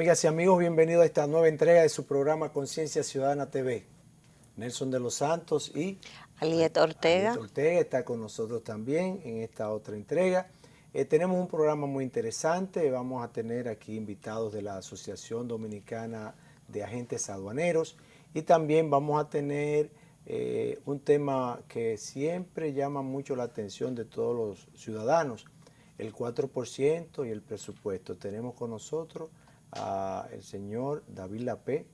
amigas y amigos, bienvenidos a esta nueva entrega de su programa Conciencia Ciudadana TV. Nelson de los Santos y Aliet Ortega. Aliet Ortega está con nosotros también en esta otra entrega. Tenemos un programa muy interesante, vamos a tener aquí invitados de la Asociación Dominicana de Agentes Aduaneros y también vamos a tener un tema que siempre llama mucho la atención de todos los ciudadanos, el 4% y el presupuesto. Tenemos con nosotros al señor David Lapé,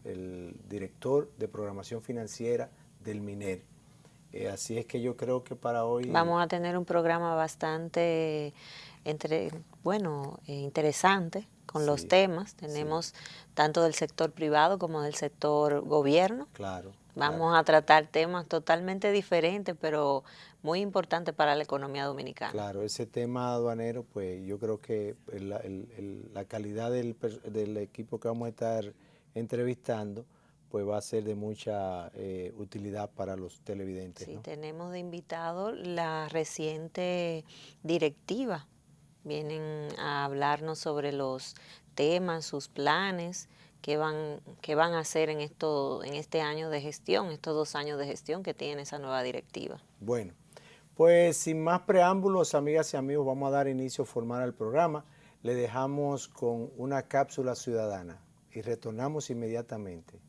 el director de programación financiera del MINER. Así es que yo creo que para hoy vamos a tener un programa bastante interesante con los temas. Tenemos tanto del sector privado como del sector gobierno. Claro. Vamos a tratar temas totalmente diferentes, pero muy importantes para la economía dominicana. Claro, ese tema aduanero, pues yo creo que la calidad del equipo que vamos a estar entrevistando, pues va a ser de mucha utilidad para los televidentes. Sí, ¿no? Tenemos de invitado la reciente directiva. Vienen a hablarnos sobre los temas, sus planes, qué van a hacer en este año de gestión, estos 2 años de gestión que tiene esa nueva directiva. Bueno, pues sin más preámbulos, amigas y amigos, vamos a dar inicio formal al programa. Le dejamos con una cápsula ciudadana y retornamos inmediatamente.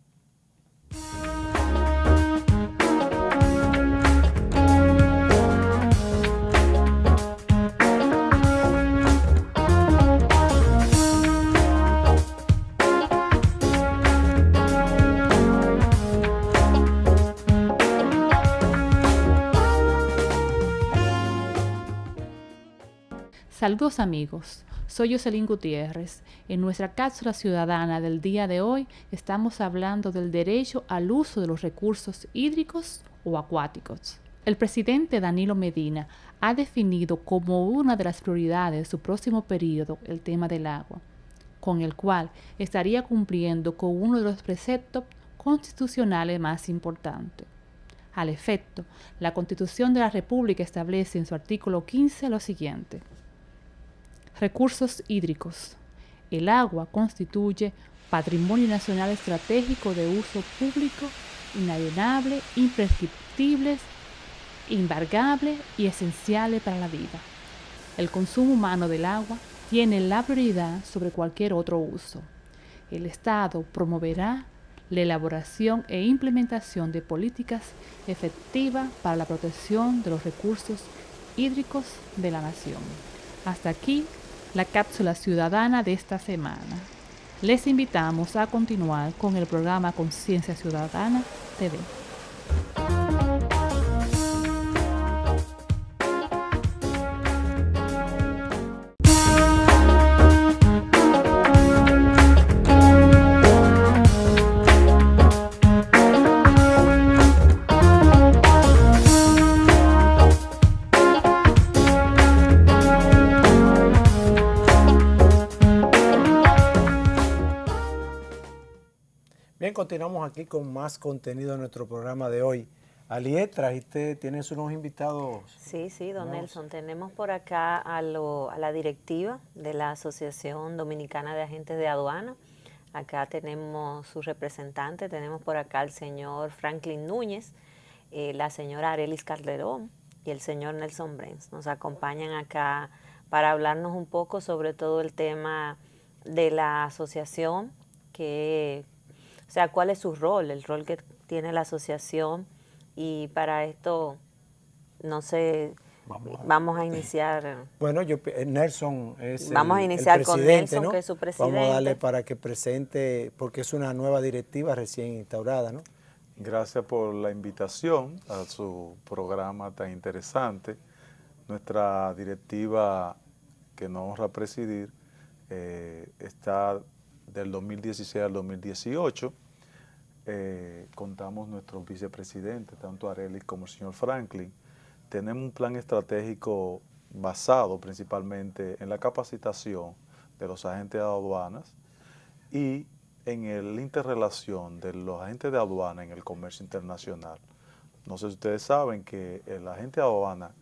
Saludos amigos, soy Jocelyn Gutiérrez. En nuestra cápsula ciudadana del día de hoy estamos hablando del derecho al uso de los recursos hídricos o acuáticos. El presidente Danilo Medina ha definido como una de las prioridades de su próximo periodo el tema del agua, con el cual estaría cumpliendo con uno de los preceptos constitucionales más importantes. Al efecto, la Constitución de la República establece en su artículo 15 lo siguiente: recursos hídricos. El agua constituye patrimonio nacional estratégico de uso público, inalienable, imprescriptible, embargable y esencial para la vida. El consumo humano del agua tiene la prioridad sobre cualquier otro uso. El Estado promoverá la elaboración e implementación de políticas efectivas para la protección de los recursos hídricos de la nación. Hasta aquí la cápsula ciudadana de esta semana. Les invitamos a continuar con el programa Conciencia Ciudadana TV. Bien, continuamos aquí con más contenido en nuestro programa de hoy. Aliet, tienes unos invitados. Sí, don Nelson, tenemos por acá a la directiva de la Asociación Dominicana de Agentes de Aduana. Acá tenemos su representante, tenemos por acá al señor Franklin Núñez, la señora Arelis Calderón y el señor Nelson Brens. Nos acompañan acá para hablarnos un poco sobre todo el tema de la asociación, cuál es su rol, el rol que tiene la asociación. Y para esto, no sé, vamos a iniciar. Bueno, Nelson es vamos a iniciar con Nelson, ¿no? Que es su presidente. Vamos a darle para que presente, porque es una nueva directiva recién instaurada, ¿no? Gracias por la invitación a su programa tan interesante. Nuestra directiva que nos honra presidir está del 2016 al 2018. Contamos nuestros vicepresidentes, tanto Arelis como el señor Franklin. Tenemos un plan estratégico basado principalmente en la capacitación de los agentes de aduanas y en la interrelación de los agentes de aduana en el comercio internacional. No sé si ustedes saben que el agente de aduana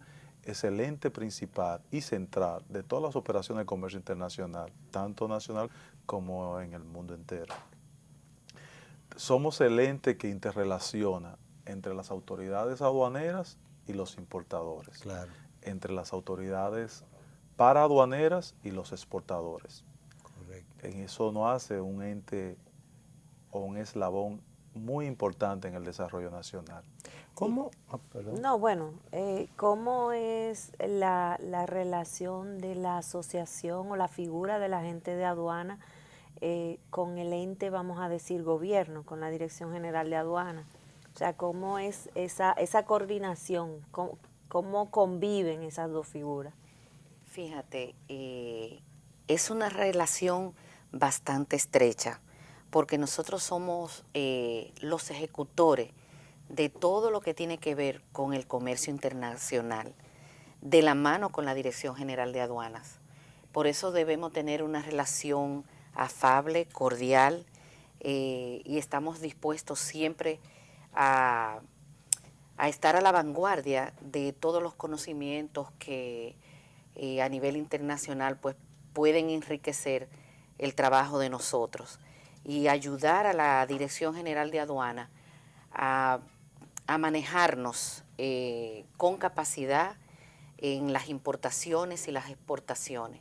es el ente principal y central de todas las operaciones de comercio internacional, tanto nacional como en el mundo entero. Somos el ente que interrelaciona entre las autoridades aduaneras y los importadores, Claro, entre las autoridades paraduaneras y los exportadores. correcto. En eso nos hace un ente o un eslabón muy importante en el desarrollo nacional. ¿Cómo? Perdón. No, bueno, ¿cómo es la relación de la asociación o la figura del agente de aduana con el ente, vamos a decir, gobierno, con la Dirección General de Aduana? O sea, ¿cómo es esa coordinación? ¿Cómo conviven esas dos figuras? Fíjate, es una relación bastante estrecha, porque nosotros somos los ejecutores de todo lo que tiene que ver con el comercio internacional, de la mano con la Dirección General de Aduanas. Por eso debemos tener una relación afable, cordial, y estamos dispuestos siempre a estar a la vanguardia de todos los conocimientos que a nivel internacional pues pueden enriquecer el trabajo de nosotros y ayudar a la Dirección General de Aduana a manejarnos con capacidad en las importaciones y las exportaciones,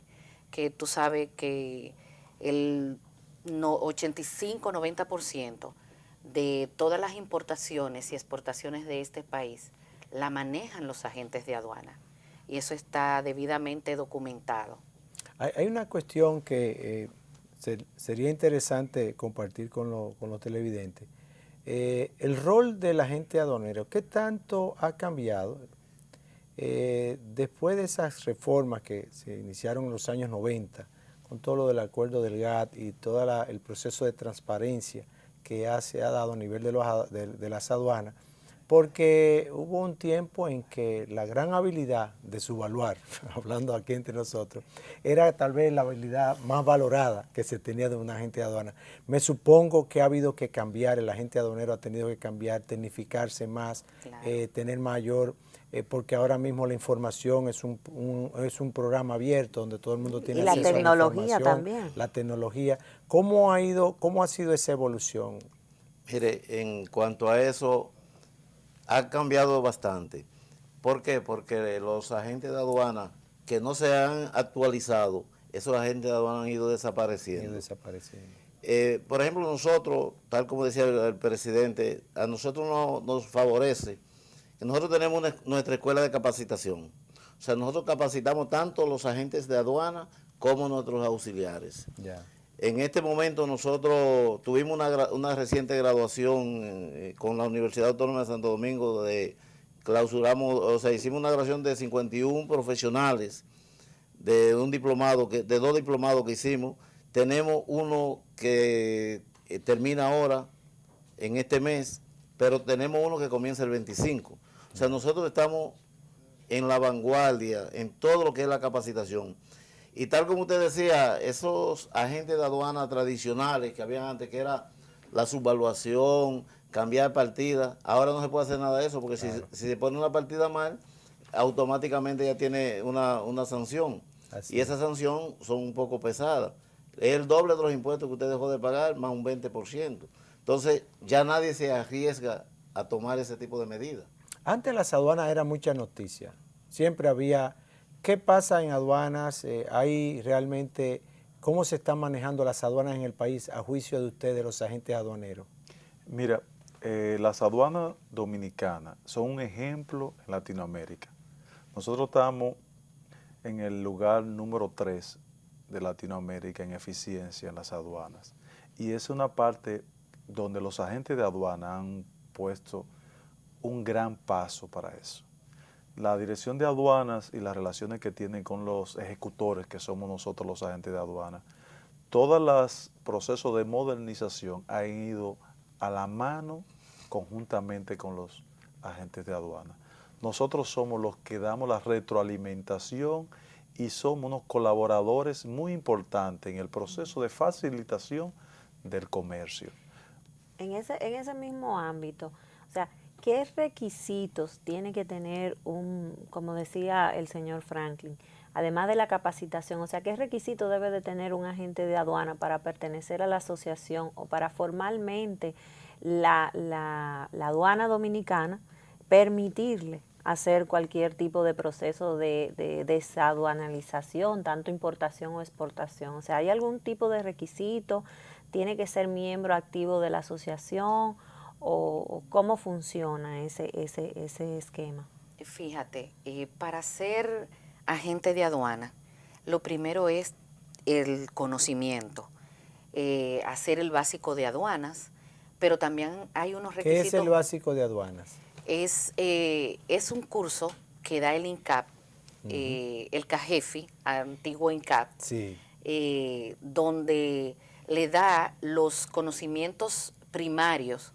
que tú sabes que el 85-90% de todas las importaciones y exportaciones de este país la manejan los agentes de aduana, y eso está debidamente documentado. Hay una cuestión que sería interesante compartir con los televidentes. El rol del agente aduanero, ¿qué tanto ha cambiado después de esas reformas que se iniciaron en los años 90, con todo lo del acuerdo del GATT y todo el proceso de transparencia que se ha dado a nivel de las aduanas? Porque hubo un tiempo en que la gran habilidad de subvaluar, hablando aquí entre nosotros, era tal vez la habilidad más valorada que se tenía de un agente de aduana. Me supongo que ha habido que cambiar, el agente aduanero ha tenido que cambiar, tecnificarse más, Claro. tener mayor, porque ahora mismo la información es un programa abierto donde todo el mundo tiene Y la acceso a la tecnología información, también. la tecnología. ¿Cómo ha sido esa evolución? Mire, en cuanto a eso, ha cambiado bastante. ¿Por qué? Porque los agentes de aduana que no se han actualizado, esos agentes de aduana han ido desapareciendo. Por ejemplo, nosotros, tal como decía el presidente, a nosotros nos favorece que nosotros tenemos nuestra escuela de capacitación. O sea, nosotros capacitamos tanto los agentes de aduana como nuestros auxiliares. Ya. En este momento nosotros tuvimos una reciente graduación con la Universidad Autónoma de Santo Domingo, hicimos una graduación de 51 profesionales de dos diplomados que hicimos. Tenemos uno que termina ahora en este mes, pero tenemos uno que comienza el 25. O sea, nosotros estamos en la vanguardia en todo lo que es la capacitación. Y tal como usted decía, esos agentes de aduana tradicionales que habían antes, que era la subvaluación, cambiar partida, ahora no se puede hacer nada de eso, porque claro, si se pone una partida mal, automáticamente ya tiene una sanción. Así y esa sanción son un poco pesadas. Es el doble de los impuestos que usted dejó de pagar, más un 20%. Entonces, ya nadie se arriesga a tomar ese tipo de medidas. Antes las aduanas eran mucha noticia. Siempre había... ¿Qué pasa en aduanas? ¿Hay realmente cómo se están manejando las aduanas en el país a juicio de ustedes, los agentes aduaneros? Mira, las aduanas dominicanas son un ejemplo en Latinoamérica. Nosotros estamos en el lugar número 3 de Latinoamérica en eficiencia en las aduanas. Y es una parte donde los agentes de aduana han puesto un gran paso para eso. La dirección de aduanas y las relaciones que tienen con los ejecutores, que somos nosotros los agentes de aduana, todos los procesos de modernización han ido a la mano conjuntamente con los agentes de aduana. Nosotros somos los que damos la retroalimentación y somos unos colaboradores muy importantes en el proceso de facilitación del comercio. En ese mismo ámbito, o sea, ¿qué requisitos tiene que tener como decía el señor Franklin, además de la capacitación, o sea, ¿qué requisito debe de tener un agente de aduana para pertenecer a la asociación o para formalmente la aduana dominicana permitirle hacer cualquier tipo de proceso de desaduanalización, tanto importación o exportación? O sea, ¿hay algún tipo de requisito? ¿Tiene que ser miembro activo de la asociación? ¿O cómo funciona ese esquema? Fíjate, para ser agente de aduana, lo primero es el conocimiento, hacer el básico de aduanas, pero también hay unos ¿Qué requisitos. es el básico de aduanas? Es un curso que da el INCAP, el CAJEFI, antiguo INCAP, Sí. donde le da los conocimientos primarios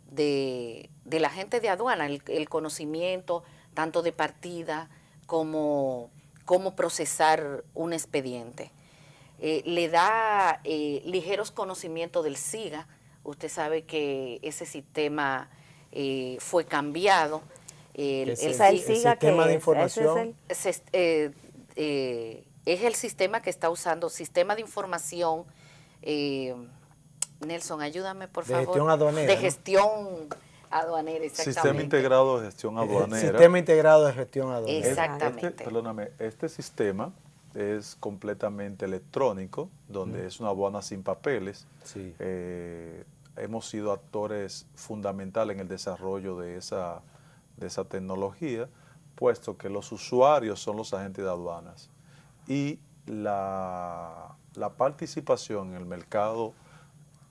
de la gente de aduana, el conocimiento tanto de partida como cómo procesar un expediente. Le da ligeros conocimientos del SIGA. Usted sabe que ese sistema fue cambiado. El SIGA, sistema de ¿qué es? información. Es el sistema que está usando, sistema de información, Nelson, ayúdame por favor. De gestión aduanera. De ¿no? gestión aduanera, exactamente. Sistema integrado de gestión aduanera. Sistema integrado de gestión aduanera. Exactamente. Perdóname, este sistema es completamente electrónico, donde es una aduana sin papeles. Sí. Hemos sido actores fundamentales en el desarrollo de esa tecnología, puesto que los usuarios son los agentes de aduanas. Y la participación en el mercado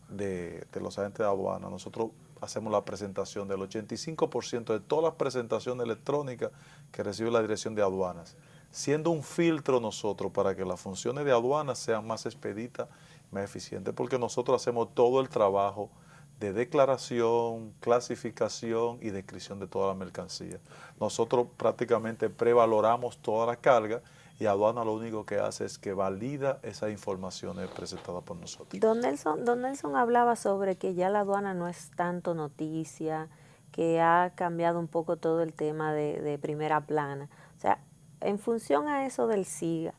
de los agentes de aduana, nosotros hacemos la presentación del 85% de todas las presentaciones electrónicas que recibe la Dirección de Aduanas, siendo un filtro nosotros para que las funciones de aduanas sean más expeditas, más eficientes, porque nosotros hacemos todo el trabajo de declaración, clasificación y descripción de toda la mercancía. Nosotros prácticamente prevaloramos toda la carga y aduana lo único que hace es que valida esas informaciones presentadas por nosotros. Don Nelson hablaba sobre que ya la aduana no es tanto noticia, que ha cambiado un poco todo el tema de primera plana. O sea, en función a eso del SIGA,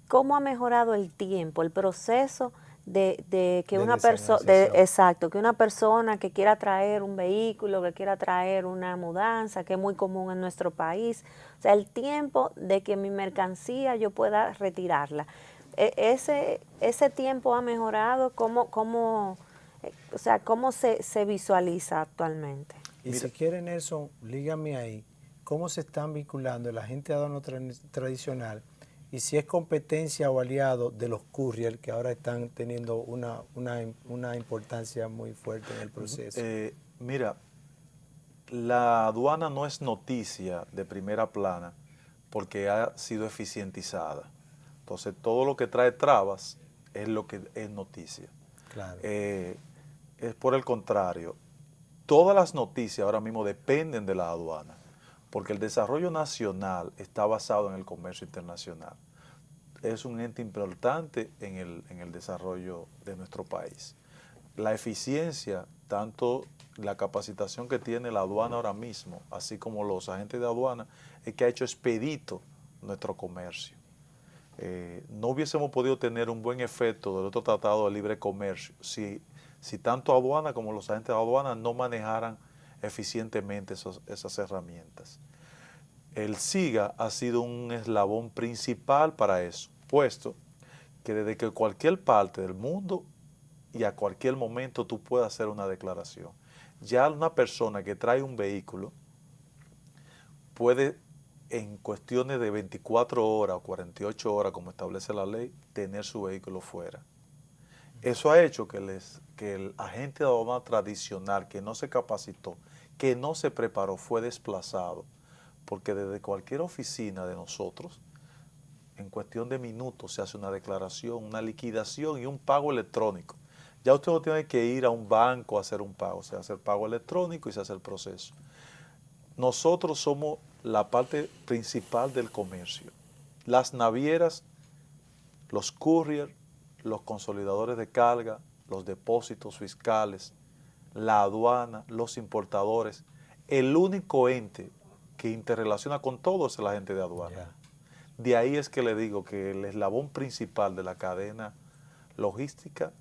¿cómo ha mejorado el tiempo, el proceso de que una persona, exacto, que una persona que quiera traer un vehículo, que quiera traer una mudanza, que es muy común en nuestro país, o sea, el tiempo de que mi mercancía yo pueda retirarla, ese tiempo ha mejorado? ¿Cómo se visualiza actualmente? Y si quiere, Nelson, lígame ahí, ¿cómo se están vinculando el agente aduano tradicional y si es competencia o aliado de los courier que ahora están teniendo una importancia muy fuerte en el proceso? Mira, la aduana no es noticia de primera plana porque ha sido eficientizada. Entonces, todo lo que trae trabas es lo que es noticia. Claro. Es por el contrario. Todas las noticias ahora mismo dependen de la aduana, porque el desarrollo nacional está basado en el comercio internacional. Es un ente importante en el desarrollo de nuestro país. La eficiencia, tanto la capacitación que tiene la aduana ahora mismo, así como los agentes de aduana, es que ha hecho expedito nuestro comercio. No hubiésemos podido tener un buen efecto del otro tratado de libre comercio si tanto aduana como los agentes de aduana no manejaran eficientemente esas herramientas. El SIGA ha sido un eslabón principal para eso, puesto que desde que cualquier parte del mundo y a cualquier momento tú puedes hacer una declaración. Ya una persona que trae un vehículo puede, en cuestiones de 24 horas o 48 horas, como establece la ley, tener su vehículo fuera. Eso ha hecho que el agente de aduana tradicional que no se capacitó, que no se preparó, fue desplazado, porque desde cualquier oficina de nosotros, en cuestión de minutos se hace una declaración, una liquidación y un pago electrónico. Ya usted no tiene que ir a un banco a hacer un pago, se hace el pago electrónico y se hace el proceso. Nosotros somos la parte principal del comercio. Las navieras, los courier, los consolidadores de carga, los depósitos fiscales, la aduana, los importadores, el único ente que interrelaciona con todo es el agente de aduana. De ahí es que le digo que el eslabón principal de la cadena logística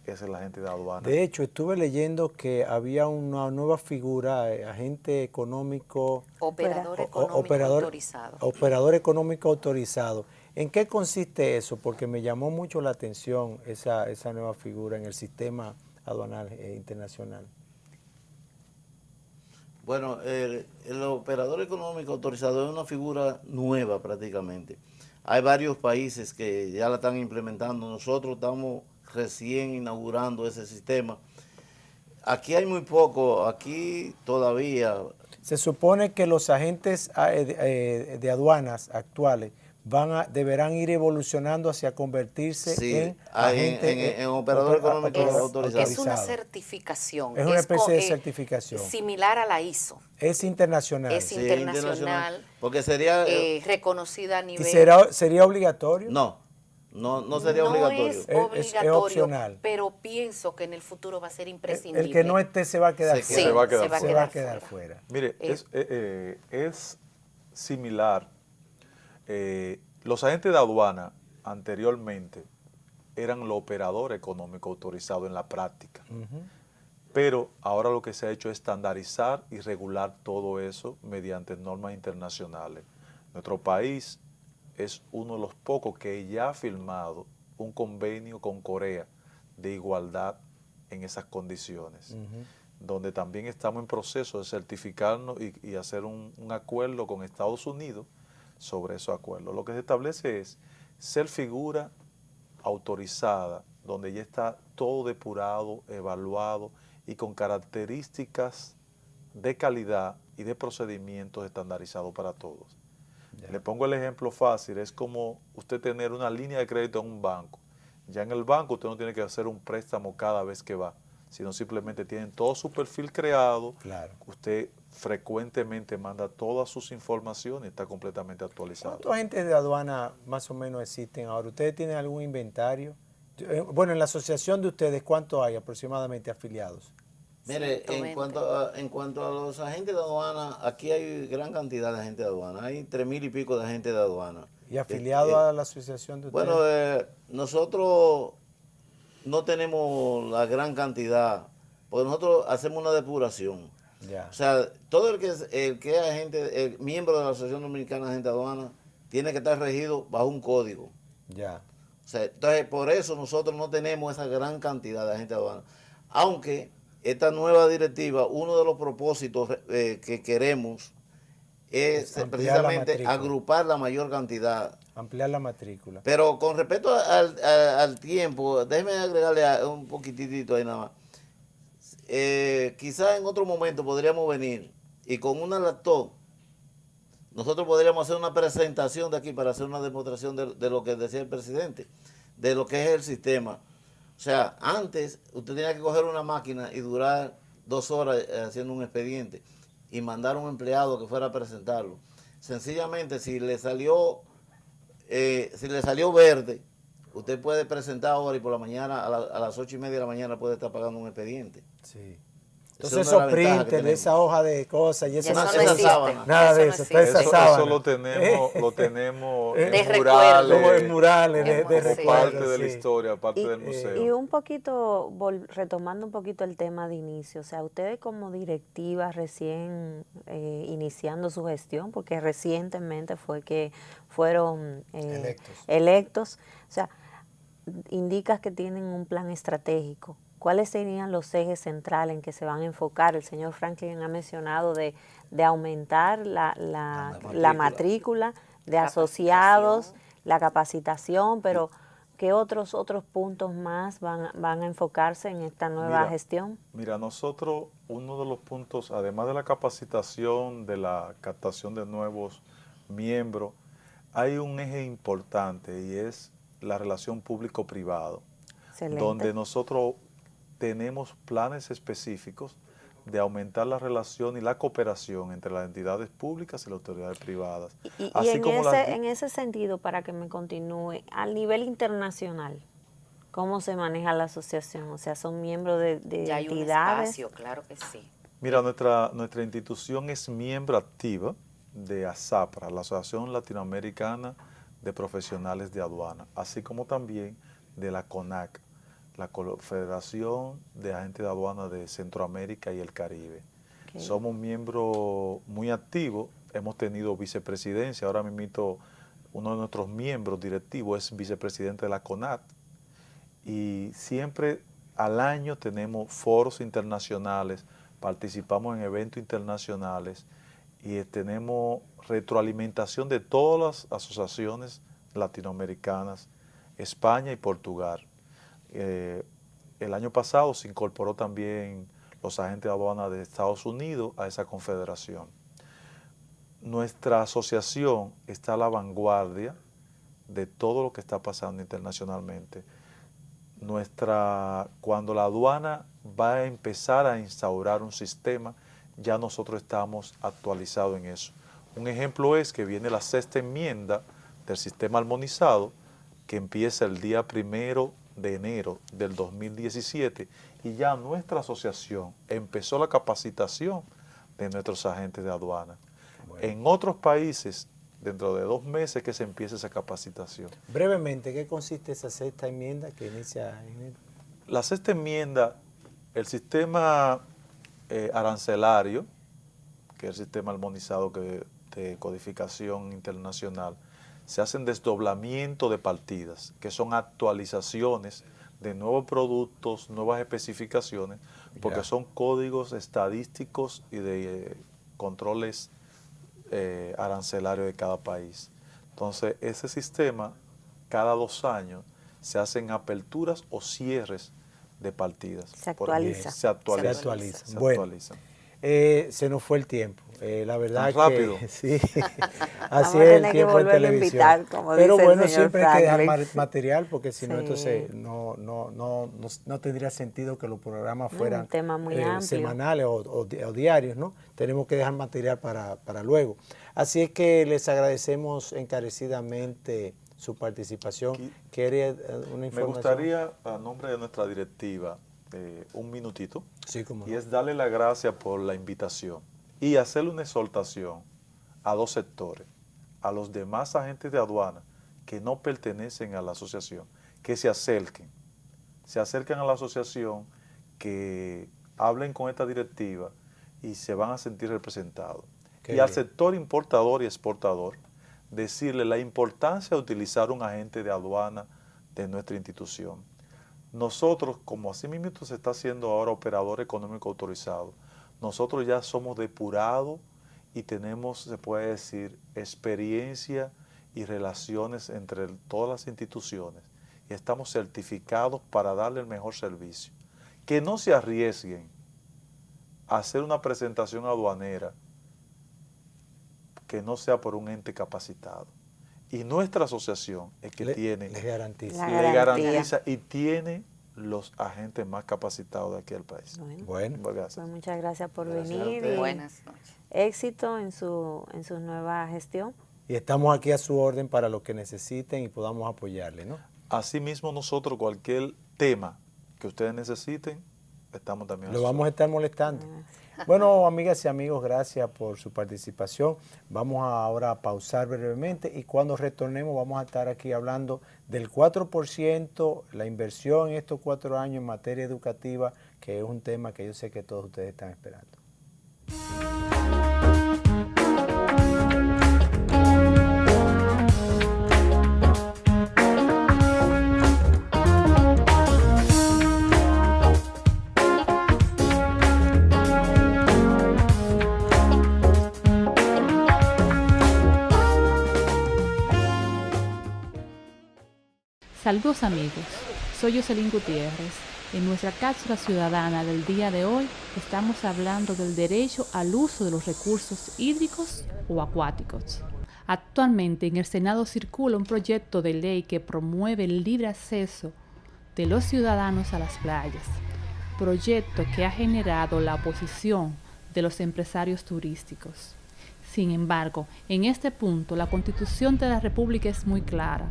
es el agente de aduana. De hecho, estuve leyendo que había una nueva figura, agente económico, Operador económico autorizado. operador económico autorizado. ¿En qué consiste eso? Porque me llamó mucho la atención esa nueva figura en el sistema aduanal internacional. Bueno, el operador económico autorizado es una figura nueva prácticamente. Hay varios países que ya la están implementando. Nosotros estamos recién inaugurando ese sistema. Aquí hay muy poco, aquí todavía. Se supone que los agentes de aduanas actuales deberán ir evolucionando hacia convertirse en agentes en operador económico autorizado. Es una certificación. Es una especie de certificación. Similar a la ISO. Es internacional. Es Sí, internacional. Porque sería... reconocida a nivel... ¿Y sería obligatorio? No sería obligatorio. Es obligatorio, es opcional. pero pienso que en el futuro va a ser imprescindible. El que no esté se va a quedar fuera. Se va a quedar quedar fuera. Mire, es similar. Los agentes de aduana anteriormente eran los operadores económicos autorizados en la práctica. Pero ahora lo que se ha hecho es estandarizar y regular todo eso mediante normas internacionales. Nuestro país es uno de los pocos que ya ha firmado un convenio con Corea de igualdad en esas condiciones, donde también estamos en proceso de certificarnos y hacer un acuerdo con Estados Unidos sobre esos acuerdos. Lo que se establece es ser figura autorizada, donde ya está todo depurado, evaluado y con características de calidad y de procedimientos estandarizados para todos. Le pongo el ejemplo fácil, es como usted tener una línea de crédito en un banco. Ya en el banco usted no tiene que hacer un préstamo cada vez que va, sino simplemente tienen todo su perfil creado. Claro. Usted frecuentemente manda todas sus informaciones y está completamente actualizado. ¿Cuántos agentes de aduana más o menos existen ahora? ¿Ustedes tienen algún inventario? Bueno, en la asociación de ustedes, ¿cuántos hay aproximadamente afiliados? Mire, en cuanto a los agentes de aduana, aquí hay gran cantidad de agentes de aduana. Hay 3,000 y pico de agentes de aduana. ¿Y afiliados a la asociación de ustedes? Bueno, nosotros no tenemos la gran cantidad, porque nosotros hacemos una depuración. Ya. O sea, todo el que es agente, el miembro de la Asociación Dominicana de Agentes de Aduana, tiene que estar regido bajo un código. Ya. O sea, entonces, por eso nosotros no tenemos esa gran cantidad de agentes de aduana. Aunque esta nueva directiva, uno de los propósitos que queremos es precisamente agrupar la mayor cantidad. Ampliar la matrícula. Pero con respecto al tiempo, déjeme agregarle un poquitito ahí nada más. Quizás en otro momento podríamos venir y con una laptop nosotros podríamos hacer una presentación de aquí para hacer una demostración de lo que decía el presidente, de lo que es el sistema. O sea, antes usted tenía que coger una máquina y durar 2 horas haciendo un expediente y mandar a un empleado que fuera a presentarlo. Sencillamente, si le salió verde, usted puede presentar ahora y por la mañana, a las 8:30 de la mañana puede estar pagando un expediente. Sí. Esa Entonces es una esos de las ventajas que printers, tenemos. esa hoja de cosas y Eso eso no esa existe. sábana. nada de no eso, existe. esa Eso sábana. lo tenemos De en recuerdo. Como en murales, murales de Como recuerdo, parte de la sí. historia, parte del Y museo. un poquito, retomando un poquito el tema de inicio, o sea, ustedes como directiva recién iniciando su gestión, porque recientemente fue que fueron electos, o sea, indicas que tienen un plan estratégico. ¿Cuáles serían los ejes centrales en que se van a enfocar? El señor Franklin ha mencionado de aumentar la matrícula de asociados, la capacitación, pero ¿qué otros puntos más van a enfocarse en esta nueva gestión? Mira, nosotros, uno de los puntos, además de la capacitación, de la captación de nuevos miembros, hay un eje importante y es la relación público-privado, donde nosotros tenemos planes específicos de aumentar la relación y la cooperación entre las entidades públicas y las autoridades privadas. Y Así como en ese sentido, para que me continúe, a nivel internacional, ¿cómo se maneja la asociación? O sea, ¿son miembros de Ya hay un entidades? espacio, claro que sí. Mira, nuestra institución es miembro activa de ASAPRA, la Asociación Latinoamericana de profesionales de aduana, así como también de la CONAC, la Confederación de Agentes de Aduana de Centroamérica y el Caribe. Okay. Somos miembros muy activos, hemos tenido vicepresidencia, ahora mismo uno de nuestros miembros directivos es vicepresidente de la CONAC, y siempre al año tenemos foros internacionales, participamos en eventos internacionales y tenemos retroalimentación de todas las asociaciones latinoamericanas, España y Portugal. El año pasado se incorporó también los agentes de aduana de Estados Unidos a esa confederación. Nuestra asociación está a la vanguardia de todo lo que está pasando internacionalmente. Cuando la aduana va a empezar a instaurar un sistema, ya nosotros estamos actualizados en eso. Un ejemplo es que viene la 6ª enmienda del sistema armonizado, que empieza el día 1 de enero del 2017, y ya nuestra asociación empezó la capacitación de nuestros agentes de aduana. Bueno. En otros países, dentro de 2 meses que se empiece esa capacitación. Brevemente, ¿qué consiste esa 6ª enmienda que inicia en enero? La 6ª enmienda, el sistema arancelario, que es el sistema armonizado de codificación internacional, se hacen desdoblamiento de partidas, que son actualizaciones de nuevos productos, nuevas especificaciones, porque son códigos estadísticos y de controles arancelarios de cada país. Entonces, ese sistema, cada 2 años, se hacen aperturas o cierres de partidas. Se actualiza. Se actualiza. Bueno, se nos fue el tiempo. La verdad ¿Tan rápido? Que sí, así es el tiempo en televisión. Invitar, como pero dice bueno, el señor siempre hay que Franklin. dejar material, porque si no, entonces no tendría sentido que los programas fueran un tema muy amplio, semanales o diarios, ¿no? Tenemos que dejar material para luego. Así es que les agradecemos encarecidamente su participación. ¿Quiere una información? Me gustaría, a nombre de nuestra directiva, un minutito, sí, cómo no. Y es darle las gracias por la invitación y hacerle una exhortación a 2 sectores, a los demás agentes de aduana que no pertenecen a la asociación, que se acerquen a la asociación, que hablen con esta directiva y se van a sentir representados. Y al sector importador y exportador, decirle la importancia de utilizar un agente de aduana de nuestra institución. Nosotros, como así mismo se está haciendo ahora operador económico autorizado, nosotros ya somos depurados y tenemos, se puede decir, experiencia y relaciones entre todas las instituciones, y estamos certificados para darle el mejor servicio. Que no se arriesguen a hacer una presentación aduanera que no sea por un ente capacitado. Y nuestra asociación es que les garantiza. Le garantiza y tiene los agentes más capacitados de aquí del país. Bueno. Pues muchas gracias por Gracias venir. Y buenas noches. Éxito en su nueva gestión. Y estamos aquí a su orden para lo que necesiten y podamos apoyarle, ¿no? Asimismo, nosotros cualquier tema que ustedes necesiten, estamos también lo vamos a estar molestando. Bueno, amigas y amigos, gracias por su participación. Vamos ahora a pausar brevemente y cuando retornemos vamos a estar aquí hablando del 4%, la inversión en estos 4 años en materia educativa, que es un tema que yo sé que todos ustedes están esperando. Saludos amigos, soy Jocelyn Gutiérrez. En nuestra cápsula ciudadana del día de hoy estamos hablando del derecho al uso de los recursos hídricos o acuáticos. Actualmente en el Senado circula un proyecto de ley que promueve el libre acceso de los ciudadanos a las playas, proyecto que ha generado la oposición de los empresarios turísticos. Sin embargo, en este punto la Constitución de la República es muy clara,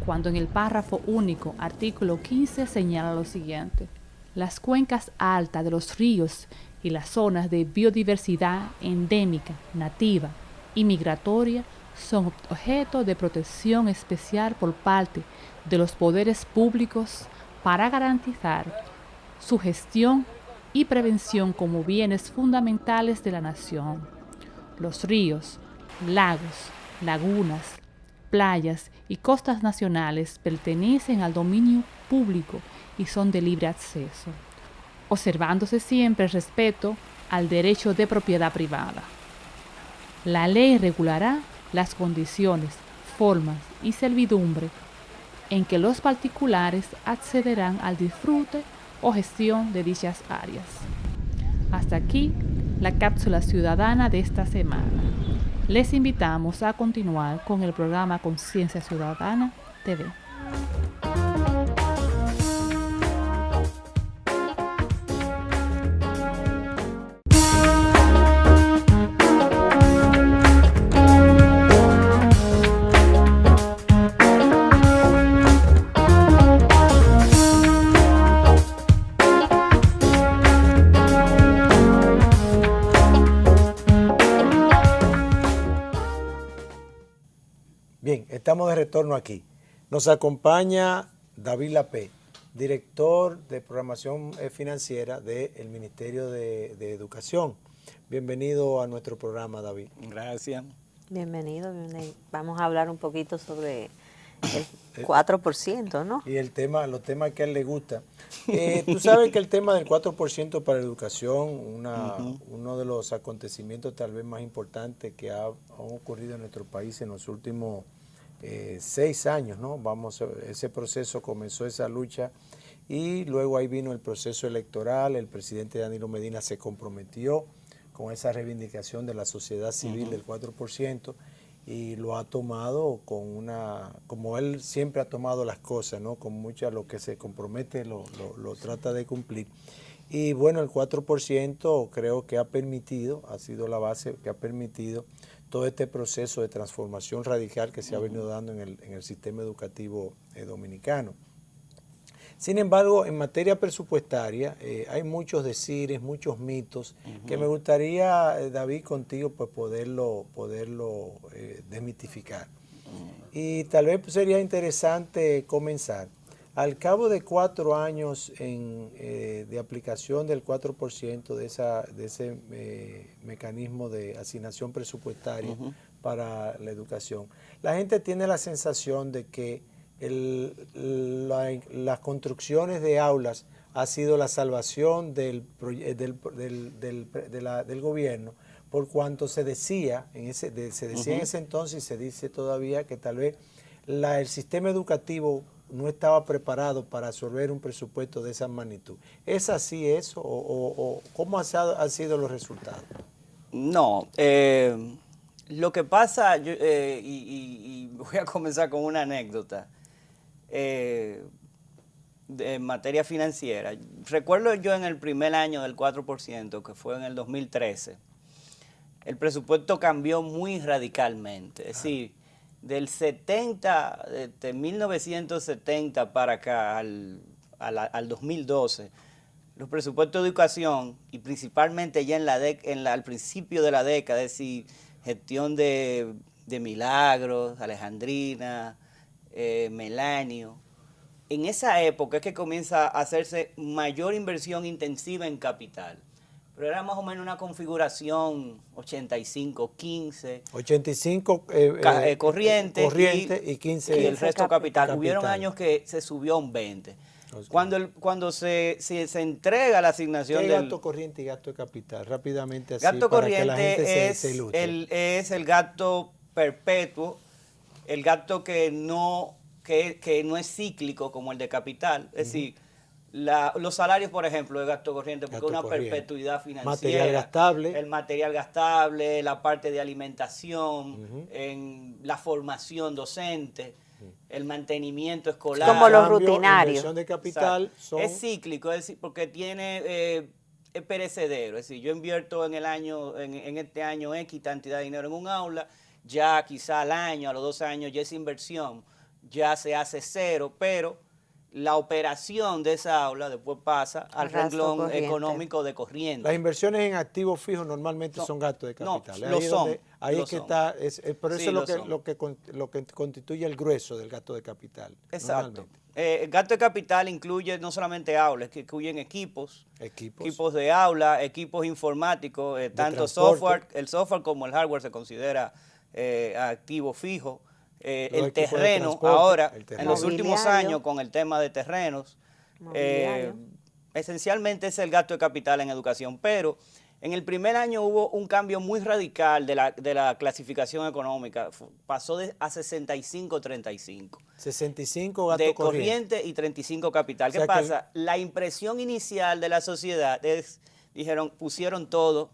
cuando en el párrafo único, artículo 15, señala lo siguiente: las cuencas altas de los ríos y las zonas de biodiversidad endémica, nativa y migratoria son objeto de protección especial por parte de los poderes públicos para garantizar su gestión y prevención como bienes fundamentales de la nación. Los ríos, lagos, lagunas, playas y costas nacionales pertenecen al dominio público y son de libre acceso, observándose siempre el respeto al derecho de propiedad privada. La ley regulará las condiciones, formas y servidumbre en que los particulares accederán al disfrute o gestión de dichas áreas. Hasta aquí la cápsula ciudadana de esta semana. Les invitamos a continuar con el programa Conciencia Ciudadana TV. Bien, estamos de retorno aquí. Nos acompaña David Lapé, director de programación financiera del Ministerio de Educación. Bienvenido a nuestro programa, David. Gracias. Bienvenido. Vamos a hablar un poquito sobre el 4%, ¿no? Y los temas que a él le gusta. Tú sabes que el tema del 4% para la educación, uno de los acontecimientos tal vez más importantes que han ocurrido en nuestro país en los últimos 6 años, ¿no? Ese proceso comenzó, esa lucha, y luego ahí vino el proceso electoral. El presidente Danilo Medina se comprometió con esa reivindicación de la sociedad civil del 4%, y lo ha tomado como él siempre ha tomado las cosas, ¿no? Con mucho lo que se compromete lo trata de cumplir. Y bueno, el 4% creo que ha sido la base que ha permitido todo este proceso de transformación radical que se ha venido dando en el sistema educativo dominicano. Sin embargo, en materia presupuestaria hay muchos decires, muchos mitos que me gustaría, David, contigo pues poderlo desmitificar. Y tal vez sería interesante comenzar. Al cabo de 4 años de aplicación del 4% de ese mecanismo de asignación presupuestaria para la educación, la gente tiene la sensación de que las construcciones de aulas ha sido la salvación del gobierno, por cuanto se decía en ese entonces y se dice todavía que tal vez el sistema educativo no estaba preparado para absorber un presupuesto de esa magnitud. ¿Es así eso o cómo han sido los resultados? No, lo que pasa, y voy a comenzar con una anécdota en materia financiera. Recuerdo yo en el primer año del 4%, que fue en el 2013, el presupuesto cambió muy radicalmente. Es decir, de 1970 para acá al 2012, los presupuestos de educación, y principalmente ya al principio de la década, es decir, gestión de Milagros, Alejandrina, Melanio, en esa época es que comienza a hacerse mayor inversión intensiva en capital. Pero era más o menos una configuración 85-15. 85 corriente y 15 y el resto capital. Hubieron capital. años que se subió a un 20. Okay. Cuando se entrega la asignación ¿Qué del gasto corriente y gasto de capital? Rápidamente así, gasto para que la gente corriente se ilustre. es el gasto perpetuo, el gasto que no es cíclico como el de capital. Es decir, los salarios, por ejemplo, de gasto corriente, porque es una perpetuidad financiera. Material gastable. El material gastable, la parte de alimentación, en la formación docente, el mantenimiento escolar. Como los Cambio, rutinarios. Inversión de capital es cíclico, es decir, porque es perecedero. Es decir, yo invierto en este año X cantidad de dinero en un aula, ya quizá al año, a los 2 años, ya esa inversión ya se hace cero, pero la operación de esa aula después pasa al Gasto renglón corriente. económico de corriente. Las inversiones en activos fijos normalmente son gastos de capital. lo son, Ahí lo es que son. está, pero Sí, eso es lo son. lo que constituye el grueso del gasto de capital. Exacto. Normalmente. El gasto de capital incluye no solamente aulas, que incluyen equipos de aula, equipos informáticos, tanto transporte. el software como el hardware se considera activo fijo. El equipos de terreno, transporte, ahora, el terreno. en los últimos Mobiliario. años, con el tema de terrenos, Mobiliario. esencialmente es el gasto de capital en educación, pero en el primer año hubo un cambio muy radical de la clasificación económica, pasó a 65-35. 65 gasto De corriente. corriente y 35 capital. O sea ¿Qué que pasa? La impresión inicial de la sociedad es, dijeron, pusieron todo,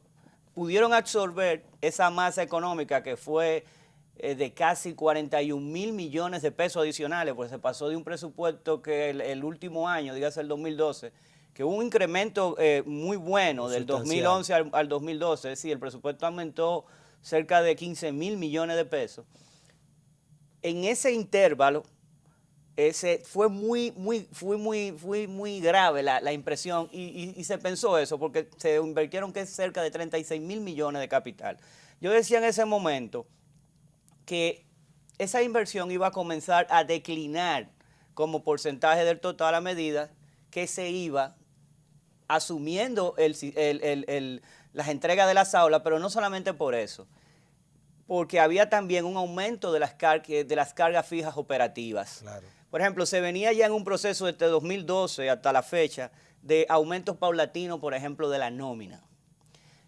pudieron absorber esa masa económica que fue de casi 41.000 millones de pesos adicionales, pues se pasó de un presupuesto que el último año, dígase el 2012, que hubo un incremento muy bueno del 2011 al 2012, es decir, el presupuesto aumentó cerca de 15.000 millones de pesos. En ese intervalo, fue muy grave la impresión y se pensó eso porque se invirtieron que es cerca de 36.000 millones de capital. Yo decía en ese momento que esa inversión iba a comenzar a declinar como porcentaje del total a medida que se iba asumiendo las entregas de las aulas, pero no solamente por eso, porque había también un aumento de las cargas fijas operativas. Claro. Por ejemplo, se venía ya en un proceso desde 2012 hasta la fecha de aumentos paulatinos, por ejemplo, de la nómina.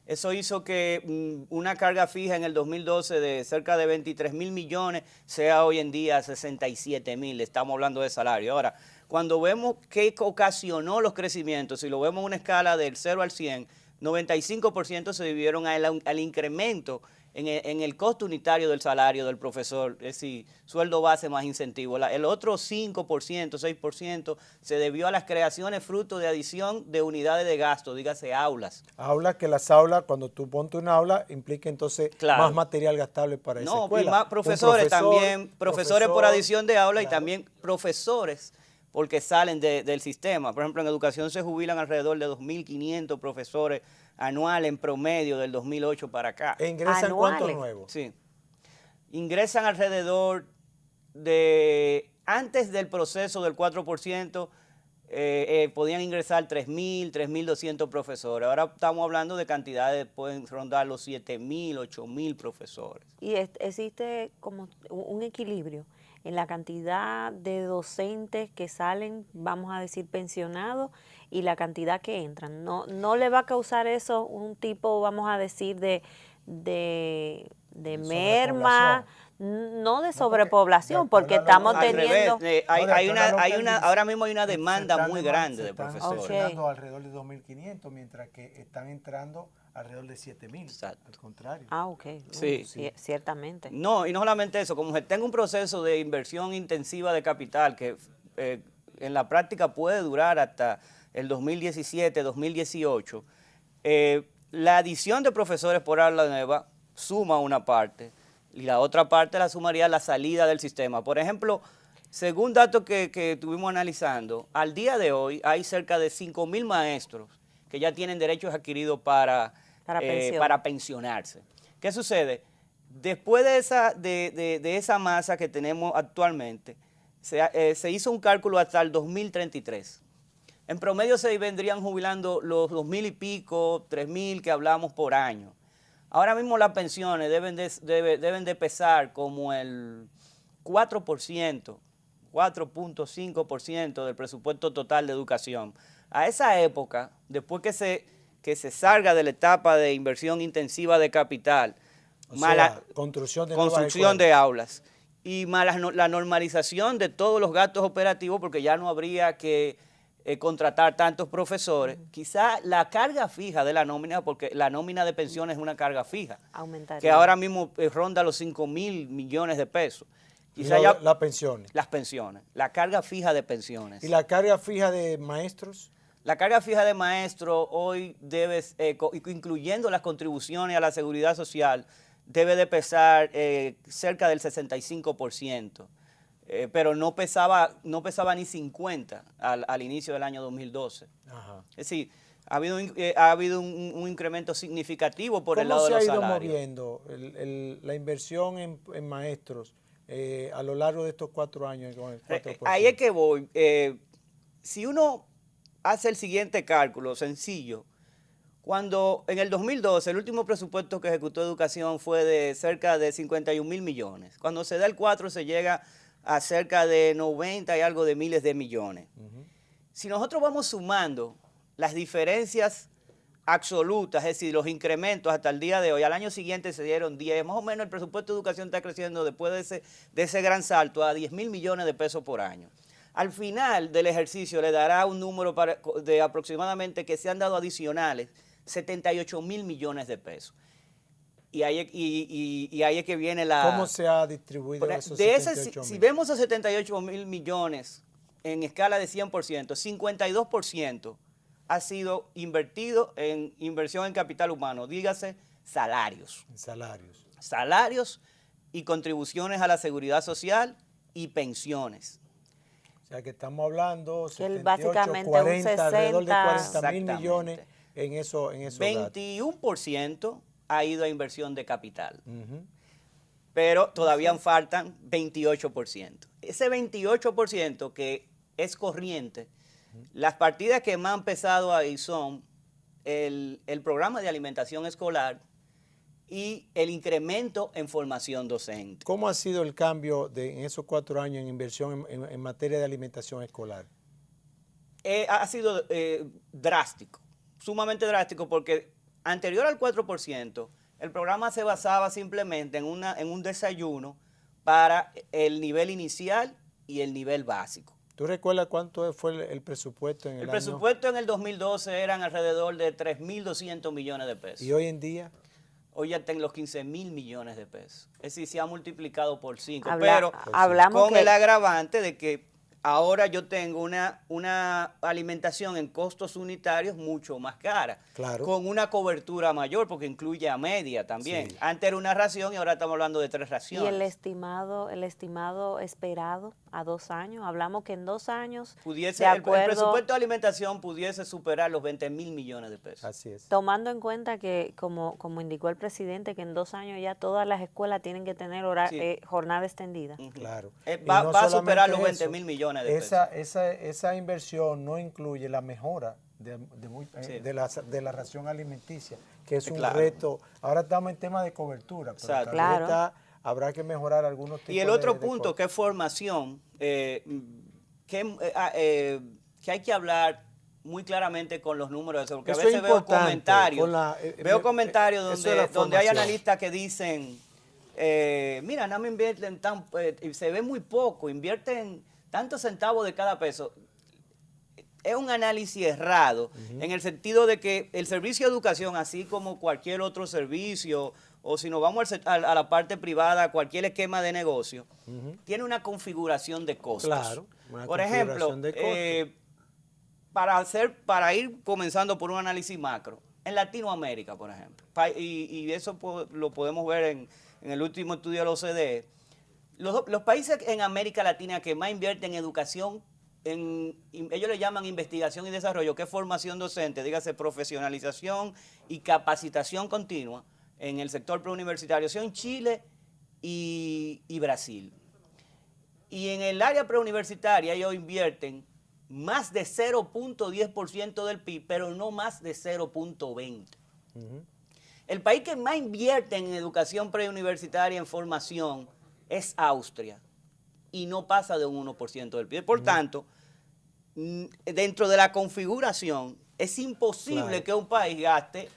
Eso hizo que una carga fija en el 2012 de cerca de 23.000 millones sea hoy en día 67.000, estamos hablando de salario. Ahora, cuando vemos qué ocasionó los crecimientos, si lo vemos en una escala del 0 al 100, 95% se debieron al incremento en el costo unitario del salario del profesor, es decir, sueldo base más incentivo. El otro 5%, 6% se debió a las creaciones fruto de adición de unidades de gasto, dígase aulas. Aulas, que las aulas, cuando tú ponte una aula, implica entonces más material gastable para esa escuela. Y más profesores también, profesores por adición de aula, claro. Y también profesores porque salen del sistema. Por ejemplo, en educación se jubilan alrededor de 2.500 profesores anuales en promedio del 2008 para acá. ¿E ingresan cuántos nuevos? Sí. Ingresan alrededor de, antes del proceso del 4%, podían ingresar 3.000, 3.200 profesores. Ahora estamos hablando de cantidades, pueden rondar los 7.000, 8.000 profesores. Y existe como un equilibrio en la cantidad de docentes que salen, vamos a decir, pensionados, y la cantidad que entran. No le va a causar eso un tipo, vamos a decir, de merma, no de sobrepoblación, porque estamos teniendo... Ahora mismo hay una demanda muy grande de profesores. Están alrededor de 2.500, mientras que están entrando alrededor de 7.000. Al contrario. Ah, ok. Sí. Ciertamente. No, y no solamente eso, como se tenga un proceso de inversión intensiva de capital que en la práctica puede durar hasta el 2017, 2018, la adición de profesores por aula nueva suma una parte y la otra parte la sumaría la salida del sistema. Por ejemplo, según datos que estuvimos analizando, al día de hoy hay cerca de 5.000 maestros que ya tienen derechos adquiridos para pensionarse. ¿Qué sucede? Después de esa masa que tenemos actualmente, se hizo un cálculo hasta el 2033. En promedio se vendrían jubilando los 2.000 y pico, 3.000 que hablamos por año. Ahora mismo las pensiones deben de pesar como el 4%, 4.5% del presupuesto total de educación. A esa época, después que se salga de la etapa de inversión intensiva de capital, construcción de aulas y más la normalización de todos los gastos operativos, porque ya no habría que contratar tantos profesores, quizá la carga fija de la nómina, porque la nómina de pensiones es una carga fija, aumentaría, que ahora mismo ronda los 5.000 millones de pesos. Quizá las pensiones. Las pensiones, la carga fija de pensiones. ¿Y la carga fija de maestros? La carga fija de maestros hoy debe, incluyendo las contribuciones a la seguridad social, debe de pesar cerca del 65%. pero no pesaba ni 50 al inicio del año 2012. Ajá. Es decir, ha habido un incremento significativo por el lado de los salarios. ¿Cómo se ha ido moviendo la inversión en maestros a lo largo de estos 4 años con el 4%? Ahí es que voy. Si uno hace el siguiente cálculo sencillo, cuando en el 2012 el último presupuesto que ejecutó Educación fue de cerca de 51.000 millones. Cuando se da el 4 se llega a cerca de 90 y algo de miles de millones. Si nosotros vamos sumando las diferencias absolutas, es decir, los incrementos hasta el día de hoy, al año siguiente se dieron 10, más o menos el presupuesto de educación está creciendo después de ese gran salto a 10.000 millones de pesos por año. Al final del ejercicio le dará un número de aproximadamente que se han dado adicionales, 78.000 millones de pesos. Y ahí es que viene la... ¿Cómo se ha distribuido esos de 78.000? si vemos esos 78.000 millones en escala de 100%, 52% ha sido invertido en inversión en capital humano, dígase salarios. Salarios. Salarios y contribuciones a la seguridad social y pensiones. O sea que estamos hablando 78, básicamente 40, un alrededor de 40.000 Exactamente. millones en eso. 21% ha ido a inversión de capital, pero todavía faltan 28%. Ese 28% que es corriente, las partidas que más han pesado ahí son el programa de alimentación escolar y el incremento en formación docente. ¿Cómo ha sido el cambio en esos 4 años en inversión en materia de alimentación escolar? Ha sido drástico, sumamente drástico, porque anterior al 4%, el programa se basaba simplemente en un desayuno para el nivel inicial y el nivel básico. ¿Tú recuerdas cuánto fue el presupuesto en el año? El presupuesto en el 2012 eran alrededor de 3.200 millones de pesos. ¿Y hoy en día? Hoy ya está en los 15.000 millones de pesos. Es decir, se ha multiplicado por 5, hablamos con el agravante de que ahora yo tengo una alimentación en costos unitarios mucho más cara, claro, con una cobertura mayor, porque incluye a media también. Sí. Antes era una ración y ahora estamos hablando de 3 raciones. ¿Y el estimado esperado a 2 años? Hablamos que en 2 años, Pudiese, de el acuerdo, presupuesto de alimentación pudiese superar los 20.000 millones de pesos. Así es. tomando en cuenta que, como indicó el presidente, que en 2 años ya todas las escuelas tienen que tener jornada extendida. Claro. Va, Y no va a superar los solamente 20.000 millones de pesos. Esa inversión no incluye la mejora de la ración alimenticia, que es un Claro. reto. Ahora estamos en tema de cobertura, pero Exacto. tal vez Claro. habrá que mejorar algunos tipos Y el otro de punto, que es formación, que hay que hablar muy claramente con los números de eso, porque Eso a veces es veo importante, comentarios eso de la donde hay formación. analistas que dicen, mira, no me invierten se ve muy poco, invierten tantos centavos de cada peso. Es un análisis errado, en el sentido de que el servicio de educación, así como cualquier otro servicio, o si nos vamos a la parte privada, cualquier esquema de negocio, tiene una configuración de costos. Claro, una Por ejemplo, configuración de costos. para ir comenzando por un análisis macro, en Latinoamérica, por ejemplo, y eso lo podemos ver en el último estudio de la OCDE, los países en América Latina que más invierten en educación, ellos le llaman investigación y desarrollo, que es formación docente, dígase profesionalización y capacitación continua en el sector preuniversitario, son Chile y Brasil. Y en el área preuniversitaria ellos invierten más de 0.10% del PIB, pero no más de 0.20%. El país que más invierte en educación preuniversitaria, en formación, es Austria, y no pasa de un 1% del PIB. Por tanto, dentro de la configuración, es imposible que un país gaste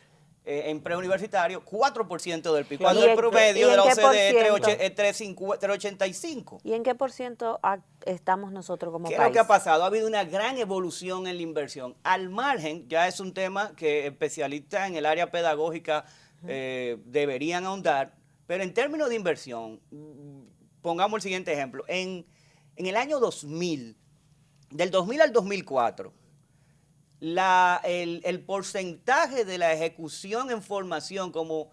en preuniversitario 4% del PIB, cuando el promedio de la OCDE es 3,85. ¿Y en qué por ciento estamos nosotros como ¿Qué país? es lo que ha pasado? Ha habido una gran evolución en la inversión. Al margen, ya es un tema que especialistas en el área pedagógica deberían ahondar, pero en términos de inversión, pongamos el siguiente ejemplo. En el año 2000, del 2000 al 2004, el porcentaje de la ejecución en formación como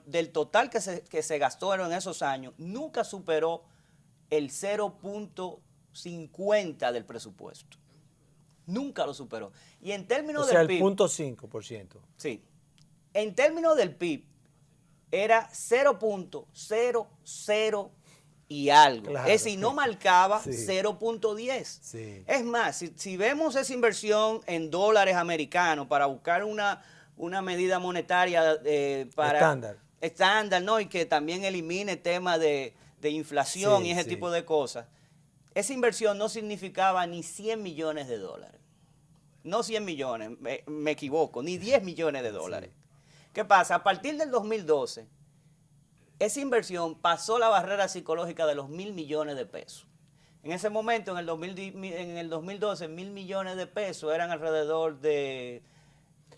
del total que se gastó en esos años nunca superó el 0.50 del presupuesto. Nunca lo superó. Y en términos O sea, del el PIB, 0.5%. sí, en términos del PIB, era 0.00 y algo. Claro. Es decir, no marcaba Sí. 0.10. Sí. Es más, si vemos esa inversión en dólares americanos para buscar una medida monetaria para estándar, ¿no? Y que también elimine temas de inflación Sí, y ese sí. tipo de cosas, esa inversión no significaba ni 100 millones de dólares. No 100 millones, me equivoco, ni 10 millones de dólares. Sí. ¿Qué pasa? A partir del 2012, esa inversión pasó la barrera psicológica de los 1.000 millones de pesos. En ese momento, en el 2012, 1.000 millones de pesos eran alrededor de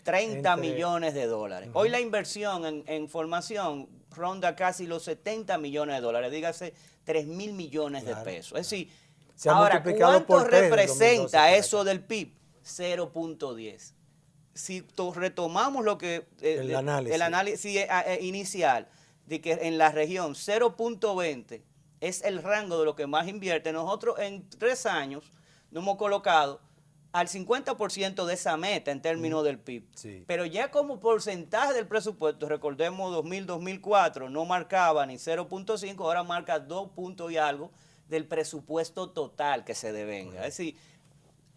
30 millones de dólares. Hoy la inversión en formación ronda casi los 70 millones de dólares, dígase 3.000 millones de pesos. Es decir, Se ha ahora, multiplicado ¿cuánto por 3 del 2012 representa para eso acá. del PIB? 0.10. Si retomamos lo que El análisis inicial de que en la región 0.20 es el rango de lo que más invierte, nosotros en 3 años nos hemos colocado al 50% de esa meta en términos del PIB. Sí. Pero ya como porcentaje del presupuesto, recordemos 2000-2004, no marcaba ni 0.5, ahora marca 2 puntos y algo del presupuesto total que se devenga. Es decir,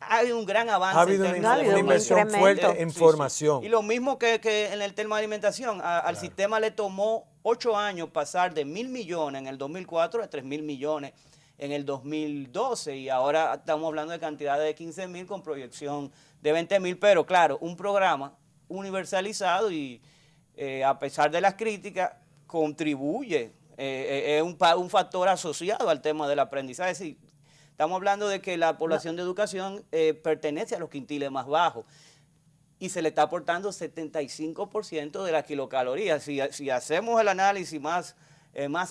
ha habido un gran avance. Ha habido en términos una de inversión incremento. fuerte en formación. Y lo mismo que en el tema de alimentación. Al sistema le tomó 8 años pasar de 1.000 millones en el 2004 a 3.000 millones en el 2012. Y ahora estamos hablando de cantidades de 15.000 con proyección de 20.000. Pero claro, un programa universalizado y a pesar de las críticas, contribuye. Es un factor asociado al tema del aprendizaje. Es decir, estamos hablando de que la población de educación pertenece a los quintiles más bajos y se le está aportando 75% de las kilocalorías. Si hacemos el análisis más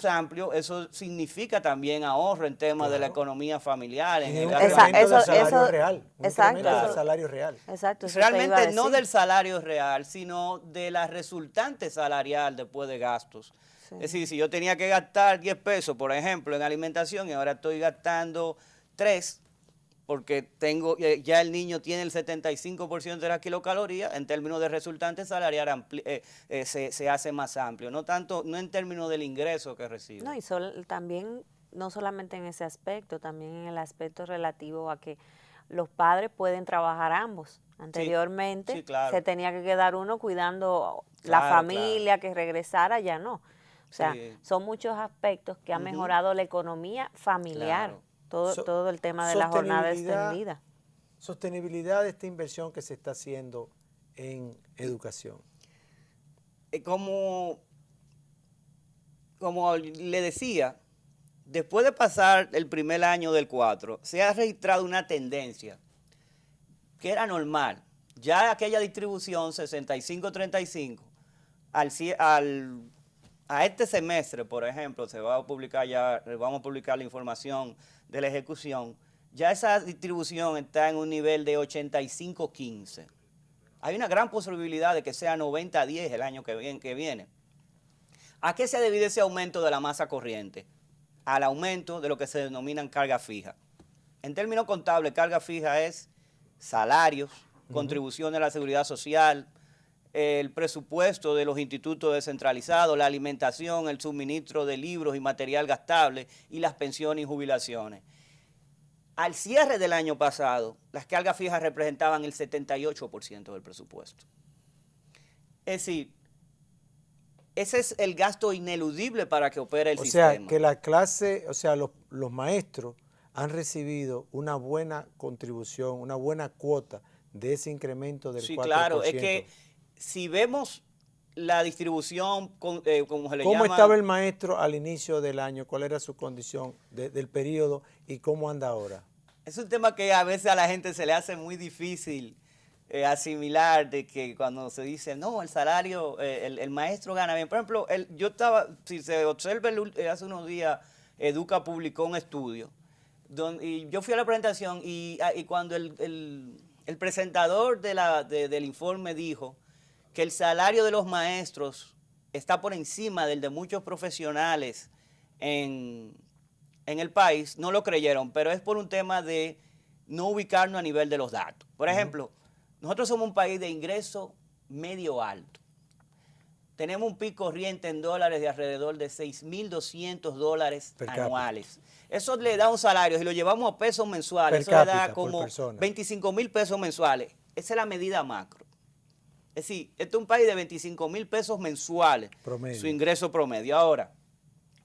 amplio, eso significa también ahorro en temas de la economía familiar. En En un el incremento del salario eso- real. Un exacto. incremento del Claro. salario real. Exacto, eso te iba a realmente no decir. del salario real, sino de la resultante salarial después de gastos. Sí. Es decir, si yo tenía que gastar 10 pesos, por ejemplo, en alimentación y ahora estoy gastando 3, porque ya el niño tiene el 75% de las kilocalorías, en términos de resultante salarial se hace más amplio, no en términos del ingreso que recibe. No, y también, no solamente en ese aspecto, también en el aspecto relativo a que los padres pueden trabajar ambos. Anteriormente sí, claro. se tenía que quedar uno cuidando la Claro, familia, que regresara, ya no. O sea, Sí. son muchos aspectos que han mejorado la economía familiar. Claro. Todo el tema de la jornada extendida. Sostenibilidad de esta inversión que se está haciendo en educación. Como le decía, después de pasar el primer año del 4, se ha registrado una tendencia que era normal. Ya aquella distribución 65-35, a este semestre, por ejemplo, vamos a publicar la información de la ejecución, ya esa distribución está en un nivel de 85-15. Hay una gran posibilidad de que sea 90-10 el año que viene. ¿A qué se debe ese aumento de la masa corriente? Al aumento de lo que se denominan carga fija. En términos contables, carga fija es salarios, contribuciones a la seguridad social, el presupuesto de los institutos descentralizados, la alimentación, el suministro de libros y material gastable y las pensiones y jubilaciones. Al cierre del año pasado, las cargas fijas representaban el 78% del presupuesto. Es decir, ese es el gasto ineludible para que opere el sistema. O sea, que la clase, los maestros han recibido una buena contribución, una buena cuota de ese incremento del 4%. Sí, claro, es que si vemos la distribución, como se le llama... ¿Cómo estaba el maestro al inicio del año? ¿Cuál era su condición del periodo y cómo anda ahora? Es un tema que a veces a la gente se le hace muy difícil asimilar, de que cuando se dice, no, el salario, el maestro gana bien. Por ejemplo, si se observa hace unos días, Educa publicó un estudio, y yo fui a la presentación y cuando el presentador del informe dijo que el salario de los maestros está por encima del de muchos profesionales en en el país no lo creyeron, pero es por un tema de no ubicarnos a nivel de los datos. Por ejemplo, nosotros somos un país de ingreso medio alto. Tenemos un PIB corriente en dólares de alrededor de $6.200 anuales. Eso le da un salario, si lo llevamos a pesos mensuales, eso le da como 25.000 pesos mensuales. Esa es la medida macro. Es decir, este es un país de 25.000 pesos mensuales, promedio. Su ingreso promedio. Ahora,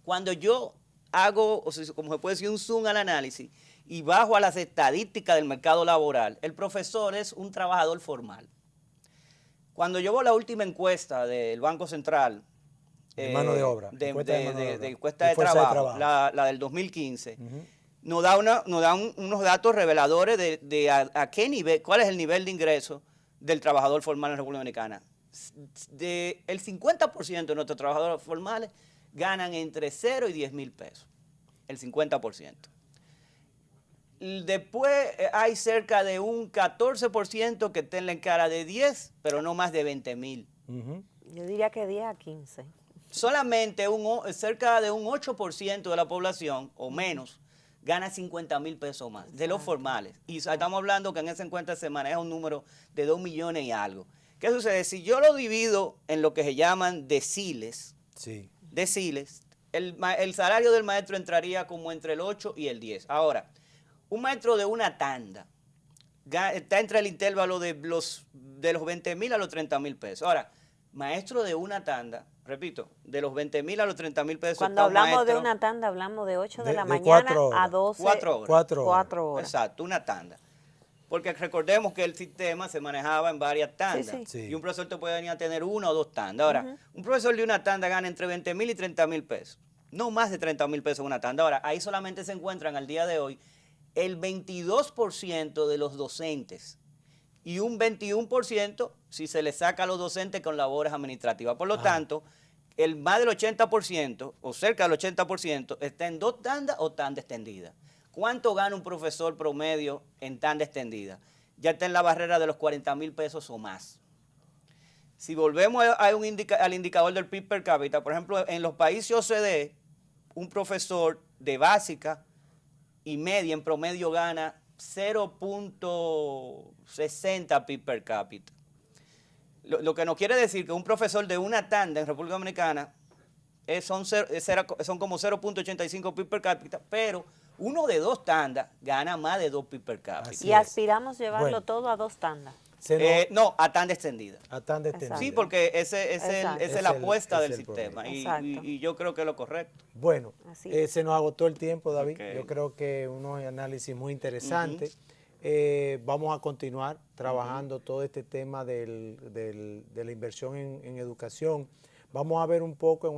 cuando yo hago, o sea, como se puede decir, un zoom al análisis y bajo a las estadísticas del mercado laboral, el profesor es un trabajador formal. Cuando yo veo la última encuesta del Banco Central, de mano de obra, de encuesta de trabajo, la del 2015, nos da unos datos reveladores de a qué nivel, cuál es el nivel de ingreso del trabajador formal en la República Dominicana. El 50% de nuestros trabajadores formales ganan entre 0 y 10.000 pesos, el 50%. Después hay cerca de un 14% que está en la cara de 10, pero no más de 20.000. Yo diría que 10 a 15. Solamente cerca de un 8% de la población, o menos, gana 50.000 pesos más, de los formales. Y estamos hablando que en esa encuesta se maneja un número de 2 millones y algo. ¿Qué sucede? Si yo lo divido en lo que se llaman deciles, el salario del maestro entraría como entre el 8 y el 10. Ahora, un maestro de una tanda está entre el intervalo de los 20.000 a los 30.000 pesos. Ahora, maestro de una tanda, repito, de los 20.000 a los 30.000 pesos. Cuando hablamos de una tanda, hablamos de 8 de la mañana a 12. 4 horas. 4 horas. Exacto, una tanda. Porque recordemos que el sistema se manejaba en varias tandas. Sí. Y un profesor te puede venir a tener 1 o 2 tandas. Ahora, un profesor de una tanda gana entre 20.000 y 30.000 pesos. No más de 30.000 pesos en una tanda. Ahora, ahí solamente se encuentran al día de hoy el 22% de los docentes y un 21% si se le saca a los docentes con labores administrativas. Por lo tanto, más del 80% o cerca del 80% está en 2 tandas o tanda extendida. ¿Cuánto gana un profesor promedio en tanda extendida? Ya está en la barrera de los 40.000 pesos o más. Si volvemos al indicador del PIB per cápita, por ejemplo, en los países OCDE, un profesor de básica y media en promedio gana 0.60 PIB per cápita. Lo que nos quiere decir que un profesor de una tanda en República Dominicana son como 0.85 PIB per cápita, pero uno de 2 tandas gana más de 2 PIB per cápita. Y aspiramos llevarlo todo a 2 tandas. No, a tanda extendida. A tanda extendida. Sí, porque esa es la apuesta del sistema y yo creo que es lo correcto. Bueno, se nos agotó el tiempo, David. Yo creo que unos análisis muy interesantes. Vamos a continuar trabajando todo este tema de la inversión en educación. Vamos a ver un poco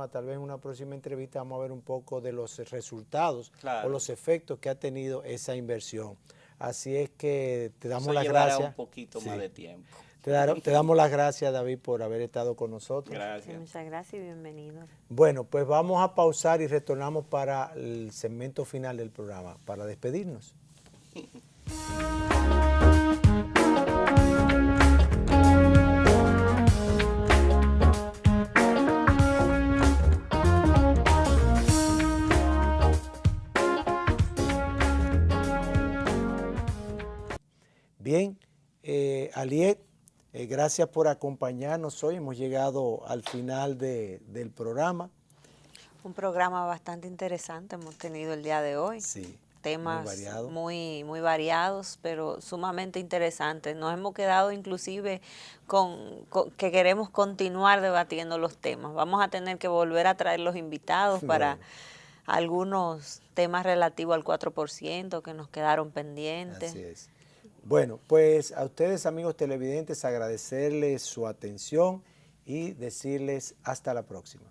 tal vez en una próxima entrevista, vamos a ver un poco de los resultados o los efectos que ha tenido esa inversión. Así es que te damos las gracias. Un poquito más de tiempo. Te damos las gracias, David, por haber estado con nosotros. Gracias. Sí, muchas gracias y bienvenido. Bueno, pues vamos a pausar y retornamos para el segmento final del programa, para despedirnos. Bien, Aliet, gracias por acompañarnos hoy. Hemos llegado al final del programa. Un programa bastante interesante hemos tenido el día de hoy. Sí. Temas muy variados, pero sumamente interesantes. Nos hemos quedado inclusive con que queremos continuar debatiendo los temas. Vamos a tener que volver a traer los invitados para algunos temas relativos al 4% que nos quedaron pendientes. Así es. Bueno, pues a ustedes, amigos televidentes, agradecerles su atención y decirles hasta la próxima.